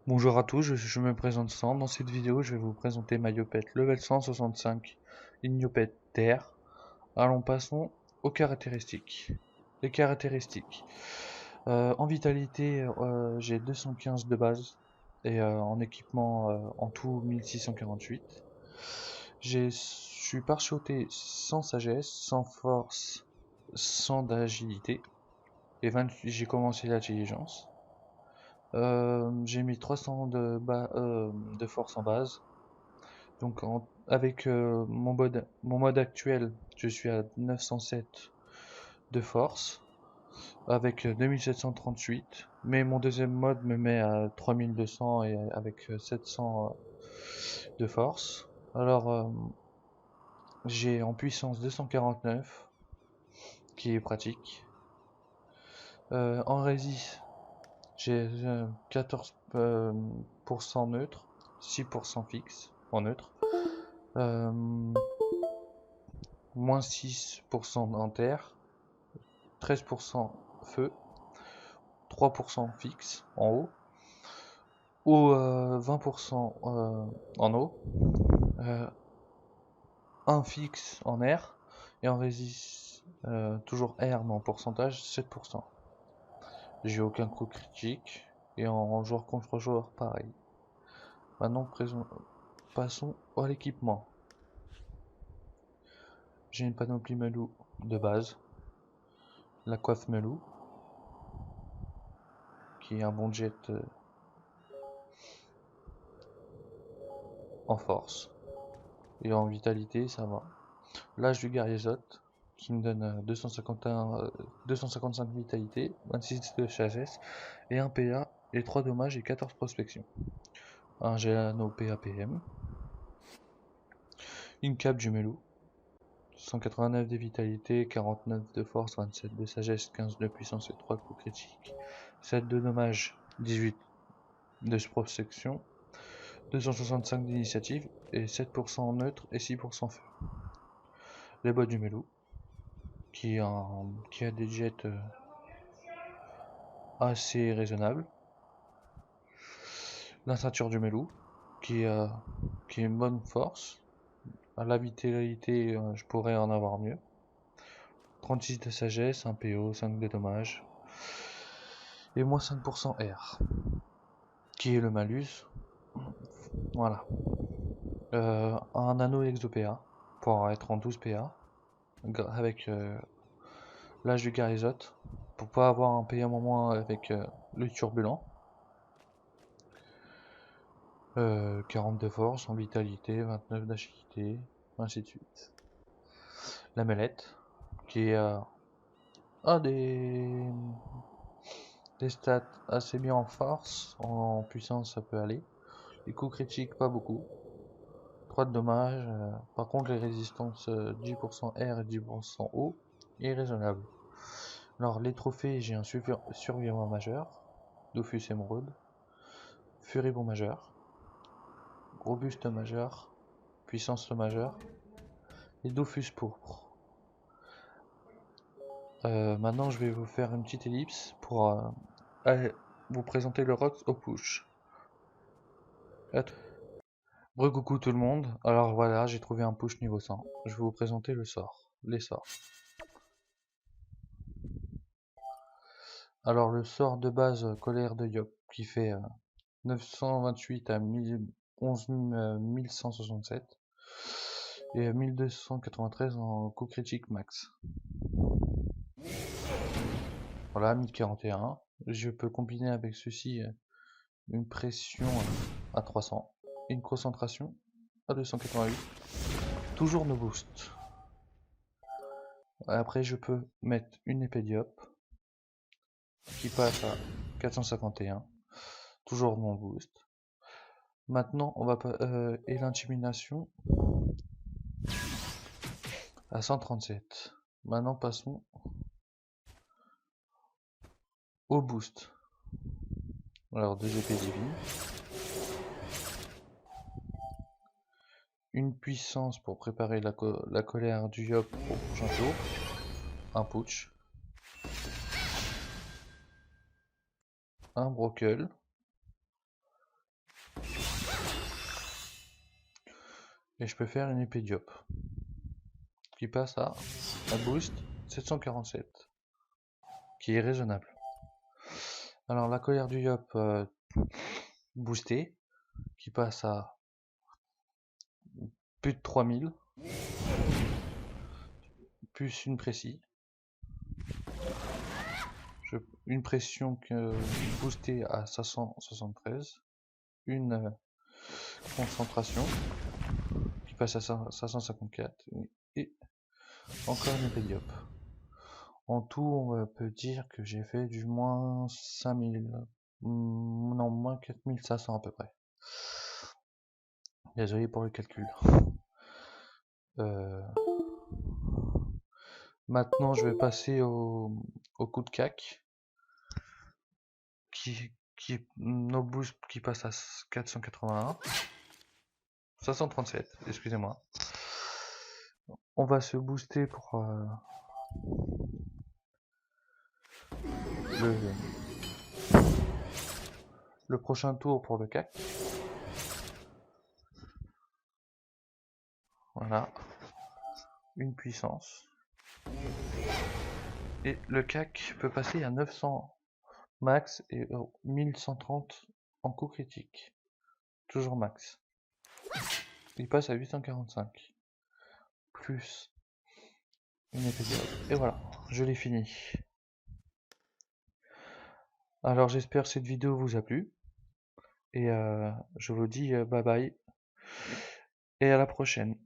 Bonjour à tous, je me présente Sam. Dans cette vidéo, je vais vous présenter ma Yopette level 165, une Yopette terre. Allons, passons aux caractéristiques. Les caractéristiques. En vitalité, j'ai 215 de base et en équipement, en tout 1648. Je suis parchoté sans sagesse, sans force, sans d'agilité et j'ai commencé l'intelligence. J'ai mis 300 de force en base. Donc avec mon mode actuel, je suis à 907 de force, avec 2738. Mais mon deuxième mode me met à 3200 et avec 700 de force. Alors j'ai en puissance 249, qui est pratique. En résist, j'ai 14% neutre, 6% fixe en neutre. Moins 6% en terre, 13% feu, 3% fixe en haut, ou 20% en eau, 1 fixe en air, et en résiste toujours air mais en pourcentage 7%. J'ai aucun coup critique, et en joueur contre joueur pareil. Maintenant passons à l'équipement. J'ai une panoplie Melou de base, la coiffe Melou, qui est un bon jet en force, et en vitalité ça va. L'âge du guerrier Zot, qui me donne 255 vitalité, 26 de sagesse, et 1 PA, et 3 dommages et 14 prospection. Un Gelano PAPM, une cape du Melou, 189 de vitalité, 49 de force, 27 de sagesse, 15 de puissance et 3 coups critiques, 7 de dommages, 18 de prospection, 265 d'initiative, et 7% neutre et 6% feu. Les bottes du Melou, qui a des jets assez raisonnables. La ceinture du Melou, qui est une bonne force. À la vitalité, je pourrais en avoir mieux. 36 de sagesse, 1 PO, 5 de dommages. Et moins 5% R, qui est le malus. Voilà. Un anneau exo-PA, pour être en 12 PA, avec l'âge du Garizote, pour pas avoir un PM en moins avec le turbulent. 40 de force, en vitalité, 29 d'agilité, ainsi de suite. La mêlette, qui a des stats assez bien en force, en puissance ça peut aller. Les coups critiques pas beaucoup. 3 de dommages, par contre les résistances 10% R et 10% eau est raisonnable. Alors les trophées, j'ai un survivant majeur, Dofus émeraude, Furibond majeur, Robuste majeur, Puissance majeur, et Dofus pourpre. Maintenant, je vais vous faire une petite ellipse pour vous présenter le Rox au push. Coucou tout le monde. Alors voilà, j'ai trouvé un push niveau 100. Je vais vous présenter les sorts. Alors le sort de base colère de Yop qui fait 928 à 11 1167 et 1293 en coup critique max. Voilà, 1041. Je peux combiner avec ceci une pression à 300, une concentration à 288, toujours no boost. Après je peux mettre une épée Diop qui passe à 451, toujours non boost. Maintenant on va et l'intimidation à 137. Maintenant passons au boost. Alors 2 épées divines, une puissance pour préparer la colère du Yop au prochain tour, un putsch, un brokel, Et je peux faire une épée diop qui passe à un boost 747, qui est raisonnable. Alors la colère du Yop boostée, qui passe à plus de 3000, plus une précis. Une pression boostée à 573, une concentration qui passe à 554, et encore une épée diop. En tout, on peut dire que j'ai fait du moins 5000, non, moins 4500 à peu près. Désolé pour le calcul. Maintenant, je vais passer au coup de cac, nos boosts qui passe à 481, 537, excusez-moi. On va se booster pour le prochain tour pour le CAC. Voilà, une puissance. Et le CAC peut passer à 900 max et 1130 en coup critique. Toujours max. Il passe à 845. Plus une épée diop. Et voilà, je l'ai fini. Alors j'espère que cette vidéo vous a plu. Et je vous dis bye bye. Et à la prochaine.